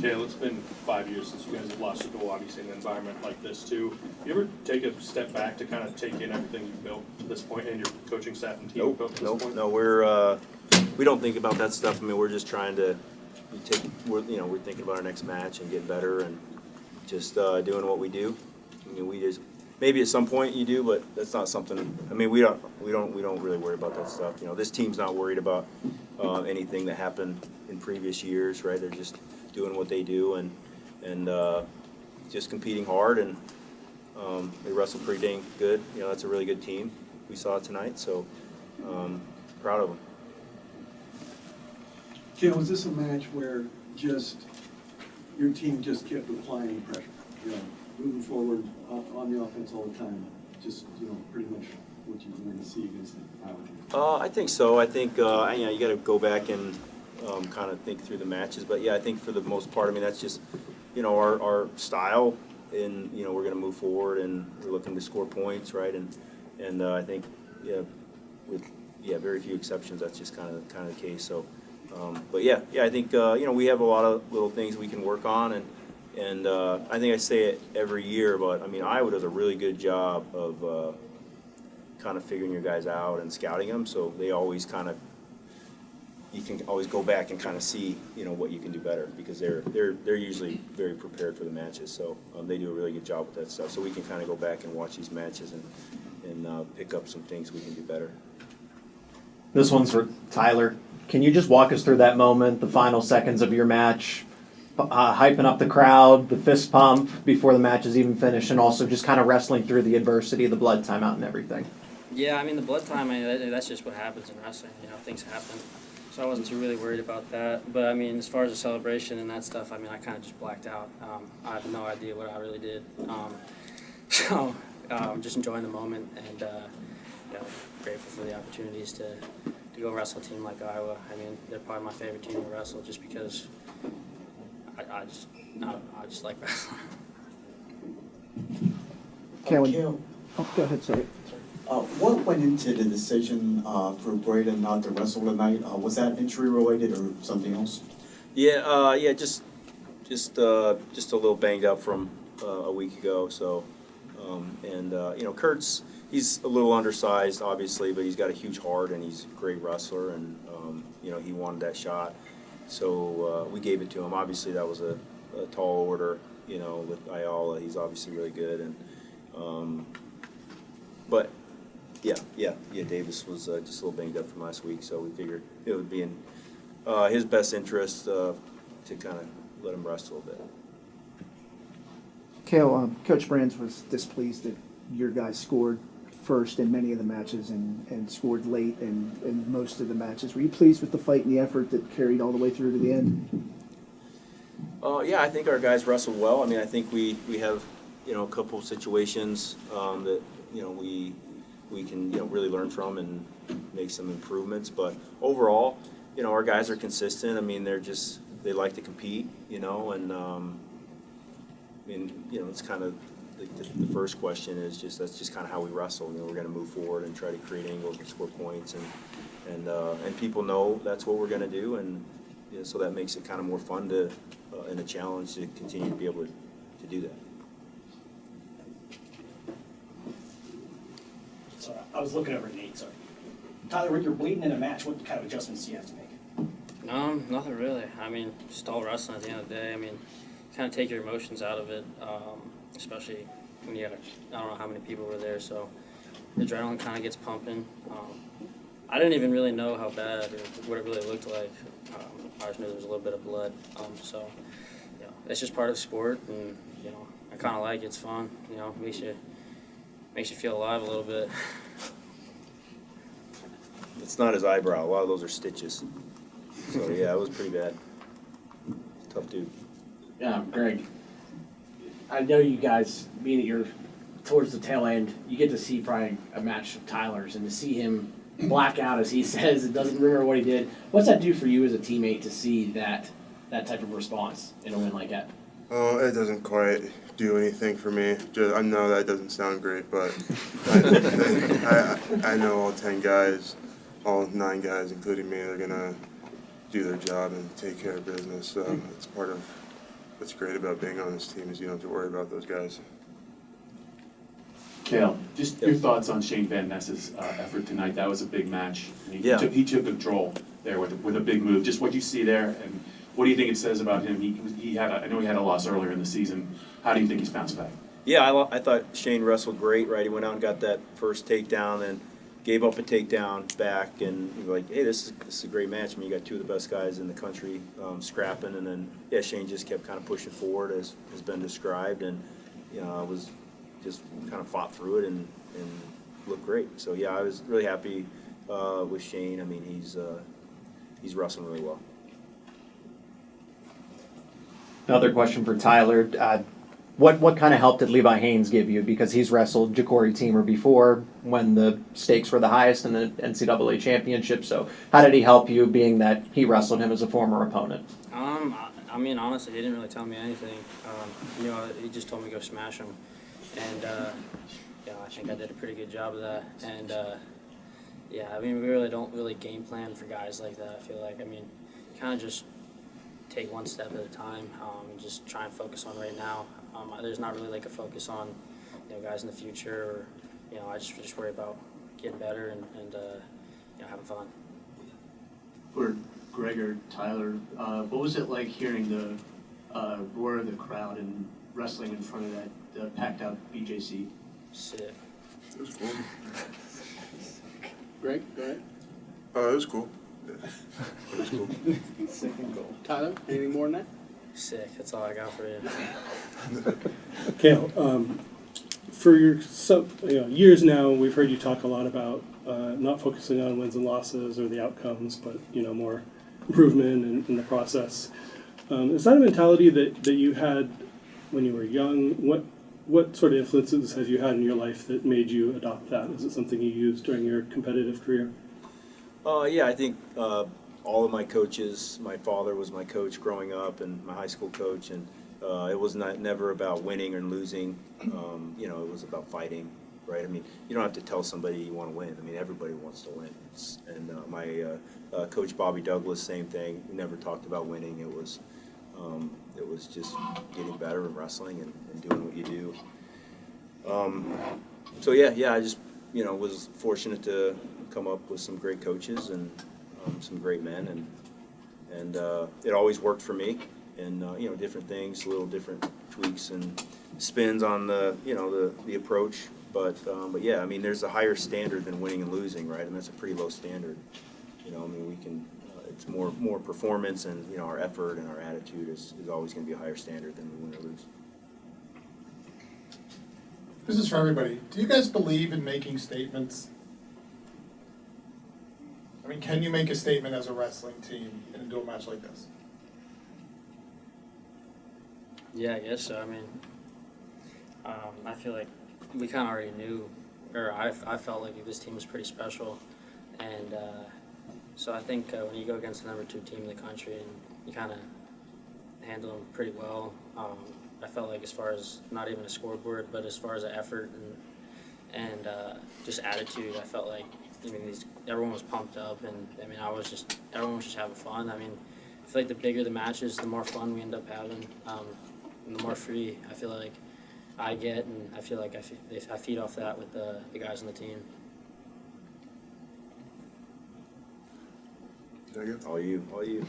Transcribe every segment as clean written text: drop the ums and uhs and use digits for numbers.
Cael, it's been 5 years since you guys have lost a duel, obviously in an environment like this too. You ever take a step back to kind of take in everything you've built to this point and your coaching staff and team built to this point? No, we don't think about that stuff. I mean, we're just trying to we're thinking about our next match and getting better and just doing what we do. I mean, maybe at some point you do, but that's not something. I mean, we don't really worry about that stuff. You know, this team's not worried about anything that happened in previous years, right? They're just doing what they do and just competing hard, and they wrestle pretty dang good. You know, that's a really good team. We saw it tonight, so proud of them. Cael, was this a match where just your team just kept applying pressure? You know, moving forward on the offense all the time, just pretty much what you wanted to see against the Iowa team. I think so. I think you got to go back and kind of think through the matches. But yeah, I think for the most part, I mean, that's just our style, and we're going to move forward and we're looking to score points, right? And I think with very few exceptions, that's just kind of the case. So, but I think we have a lot of little things we can work on, and I think I say it every year, but I mean, Iowa does a really good job of kind of figuring your guys out and scouting them, so they always you can always go back and kind of see what you can do better, because they're usually very prepared for the matches, so they do a really good job with that stuff. So we can kind of go back and watch these matches and pick up some things we can do better. This one's for Tyler. Can you just walk us through that moment, the final seconds of your match, hyping up the crowd, the fist pump before the match is even finished, and also just kind of wrestling through the adversity, the blood timeout and everything? Yeah, I mean, the blood time, that's just what happens in wrestling. Things happen. So I wasn't too really worried about that. But, I mean, as far as the celebration and that stuff, I mean, I kind of just blacked out. I have no idea what I really did. So just enjoying the moment and grateful for the opportunities to go wrestle a team like Iowa. I mean, they're probably my favorite team to wrestle just because I just like wrestling. Cael, go ahead, sorry. what went into the decision for Braden not to wrestle tonight? Was that injury related or something else? Just a little banged up from a week ago. So, Kurt's, he's a little undersized, obviously, but he's got a huge heart and he's a great wrestler, and he wanted that shot, so we gave it to him. Obviously, that was a tall order, with Ayala. He's obviously really good, and but Davis was just a little banged up from last week, so we figured it would be in his best interest to kind of let him rest a little bit. Cael, Coach Brands was displeased that your guys scored first in many of the matches and scored late in most of the matches. Were you pleased with the fight and the effort that carried all the way through to the end? I think our guys wrestled well. I mean, I think we have a couple of situations that we can really learn from and make some improvements. But overall, our guys are consistent. I mean, they like to compete, and it's kind of the first question is that's just kind of how we wrestle. We're going to move forward and try to create angles and score points, and people know that's what we're going to do, and so that makes it kind of more fun and a challenge to continue to be able to do that. So I was looking over Nate. Sorry, Tyler, when you're bleeding in a match, what kind of adjustments do you have to make? Nothing really. I mean, just all wrestling at the end of the day. I mean, kind of take your emotions out of it, especially when you have, I don't know how many people were there, so the adrenaline kind of gets pumping. I didn't even really know how bad or what it really looked like. I just knew there was a little bit of blood. So, it's just part of the sport, and I kind of like it. It's fun. Makes you feel alive a little bit. It's not his eyebrow. A lot of those are stitches. So it was pretty bad. Tough dude. Yeah, Greg, I know you guys, being that you're towards the tail end, you get to see probably a match of Tyler's, and to see him black out, as he says, and doesn't remember what he did. What's that do for you as a teammate to see that type of response in a win like that? Oh, it doesn't quite do anything for me. I know that doesn't sound great, but I know all 10 guys, all 9 guys, including me, are going to do their job and take care of business. So it's part of what's great about being on this team is you don't have to worry about those guys. Cael, just your thoughts on Shane Van Ness's effort tonight. That was a big match. Yeah. He took control there with a big move. Just what you see there, and what do you think it says about him? I know he had a loss earlier in the season. How do you think he's bounced back? Yeah, I thought Shane wrestled great, right? He went out and got that first takedown and gave up a takedown back, and you were like, hey, this is a great match. I mean, you got two of the best guys in the country scrapping, and then, yeah, Shane just kept kind of pushing forward as has been described, and, you know, I was just kind of fought through it and looked great. So, yeah, I was really happy with Shane. I mean, he's wrestling really well. Another question for Tyler. What kind of help did Levi Haynes give you? Because he's wrestled Ja'Cory Teamer before when the stakes were the highest in the NCAA championship. So how did he help you, being that he wrestled him as a former opponent? I mean, honestly, he didn't really tell me anything. You know, he just told me to go smash him. And, yeah, I think I did a pretty good job of that. And, yeah, I mean, we really don't really game plan for guys like that, I feel like. I mean, kind of just take one step at a time, just try and focus on right now. There's not really like a focus on, you know, guys in the future, or, you know, I just worry about getting better and you know, having fun. For Greg or Tyler, what was it like hearing the roar of the crowd and wrestling in front of that packed out BJC? Sick. It was cool. Greg, go ahead. It was cool. Yeah. It was cool. Second goal. Tyler, anything more than that? Sick. That's all I got for you. Cael, for your years now, we've heard you talk a lot about not focusing on wins and losses or the outcomes, but more improvement in the process. Is that a mentality that you had when you were young? What sort of influences have you had in your life that made you adopt that? Is it something you used during your competitive career? Yeah, I think all of my coaches, my father was my coach growing up and my high school coach, and it was never about winning or losing. It was about fighting, right? I mean, you don't have to tell somebody you want to win. I mean, everybody wants to win. And my coach Bobby Douglas, same thing. He never talked about winning. It was just getting better and wrestling and doing what you do. So yeah, I just was fortunate to come up with some great coaches and some great men, and it always worked for me. And different things, little different tweaks and spins on the the approach. But yeah, I mean, there's a higher standard than winning and losing, right? I mean, that's a pretty low standard. I mean, we can. It's more performance, and our effort and our attitude is always going to be a higher standard than we win or lose. This is for everybody. Do you guys believe in making statements? I mean, can you make a statement as a wrestling team in a dual match like this? Yeah, I guess so. I mean, I feel like we kind of already knew, or I felt like this team was pretty special, and so I think when you go against the number 2 team in the country and you kind of handle them pretty well, I felt like as far as not even a scoreboard, but as far as the effort and just attitude, I felt like everyone was pumped up, and I mean everyone was just having fun. I mean, I feel like the bigger the matches, the more fun we end up having, and the more free I feel like I get, and I feel like I feed off that with the guys on the team. All you.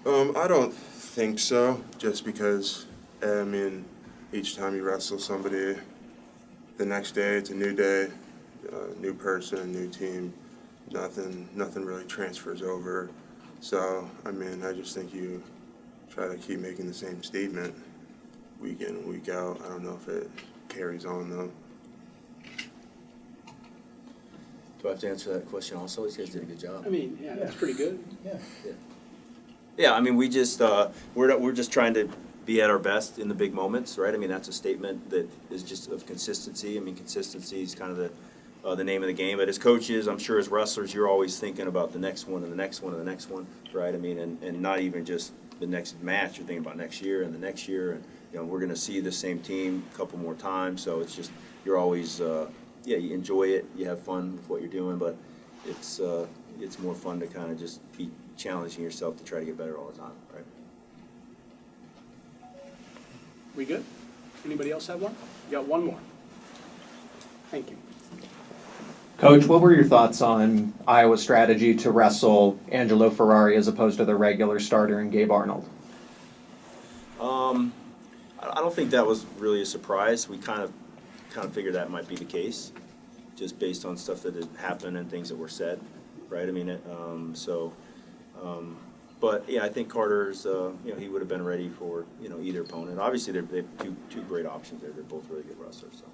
I don't think so, just because, I mean, each time you wrestle somebody, the next day it's a new day, new person, new team, nothing really transfers over. So, I mean, I just think you try to keep making the same statement week in and week out. I don't know if it carries on, though. Do I have to answer that question also? These guys did a good job. I mean, yeah, that's pretty good. Yeah, I mean, we just we're just trying to be at our best in the big moments, right? I mean, that's a statement that is just of consistency. I mean, consistency is kind of the name of the game. But as coaches, I'm sure as wrestlers, you're always thinking about the next one and the next one and the next one, right? I mean, and not even just the next match. You're thinking about next year and the next year, and we're going to see the same team a couple more times. So it's just you're always you enjoy it, you have fun with what you're doing, but it's more fun to kind of just be challenging yourself to try to get better all the time, right? We good? Anybody else have one? You got one more. Thank you. Coach, what were your thoughts on Iowa's strategy to wrestle Angelo Ferrari as opposed to their regular starter and Gabe Arnold? I don't think that was really a surprise. We kind of figured that might be the case, just based on stuff that had happened and things that were said, right? I mean, but yeah, I think Carter's, he would have been ready for either opponent. Obviously, they have two great options there. They're both really good wrestlers. So.